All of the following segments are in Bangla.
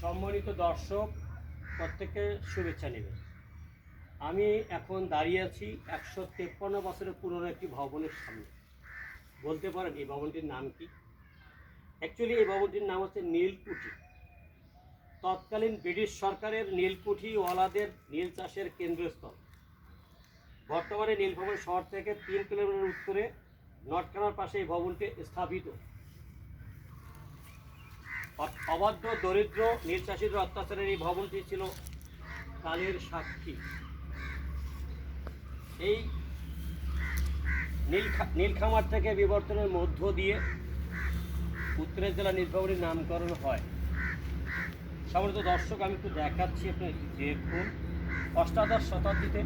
সম্মানিত দর্শক, প্রত্যেককে শুভেচ্ছা নেবেন। আমি এখন দাঁড়িয়ে আছি 153 বছরের পুরনো একটি ভবনের সামনে। বলতে পারেন এই ভবনটির নাম কি? অ্যাকচুয়ালি এই ভবনটির নাম হচ্ছে নীলকুঠি। তৎকালীন ব্রিটিশ সরকারের নীলকুঠিওয়ালাদের নীল চাষের কেন্দ্রস্থল। বর্তমানে নীলভবন শহর থেকে 3 কিলোমিটার উত্তরে নটকানার পাশে এই ভবনটি স্থাপিত। অবাধ্য দরিদ্র নীল চাষীদের অত্যাচারের এই ভবনটি ছিল কালের সাক্ষী। এই নীলখামার থেকে বিবর্তনের মধ্য দিয়ে উত্তরের জেলা নীলভবনের নামকরণ হয়। সম্মানিত দর্শক, আমি একটু দেখাচ্ছি, আপনি দেখুন। অষ্টাদশ শতাব্দীতে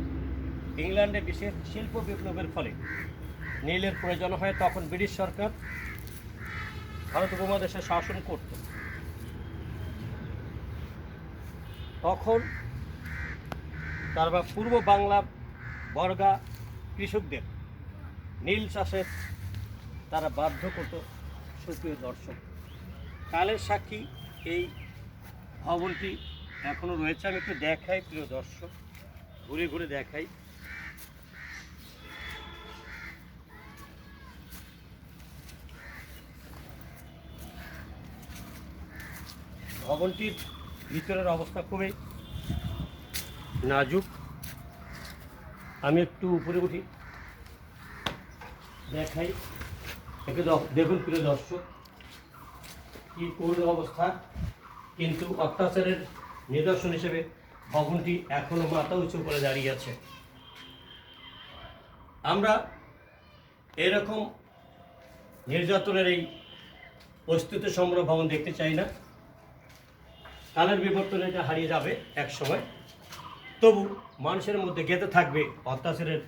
ইংল্যান্ডে বিশেষ শিল্প বিপ্লবের ফলে নীলের প্রয়োজন হয়। তখন ব্রিটিশ সরকার ভারত উপমহাদেশে শাসন করত। তখন তারপর পূর্ব বাংলা বর্গা কৃষকদের নীল চাষের তারা বাধ্য করত। সুপ্রিয় দর্শক, কালের সাক্ষী এই ভবনটি এখনও রয়েছে। আমি একটু দেখাই, প্রিয় দর্শক, ঘুরে ঘুরে দেখাই। ভবনটির ভিতরের অবস্থা খুবই নাজুক। আমি একটু উপরে উঠি, দেখাই। একটু দেখুন প্রিয় দর্শক, কি করুণ অবস্থা। কিন্তু অত্যাচারের নিদর্শন হিসেবে ভবনটি এখনো মাথা উঁচু করে দাঁড়িয়ে আছে। আমরা এরকম নির্যাতনের এই অস্তিত্ব সম্পন্ন ভবন দেখতে চাই না। কালের বিবর্তনে এটা হারিয়ে যাবে এক সময়, তবু মানুষের মধ্যে গেঁথে থাকবে অত্যাচারের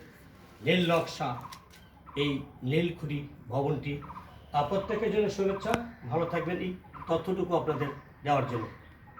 নীল নকশা, এই নীলকুঠি ভবনটি। প্রত্যেকের জন্য শুভেচ্ছা। ভালো থাকবেন এই তথ্যটুকু আপনাদের দেওয়ার জন্য।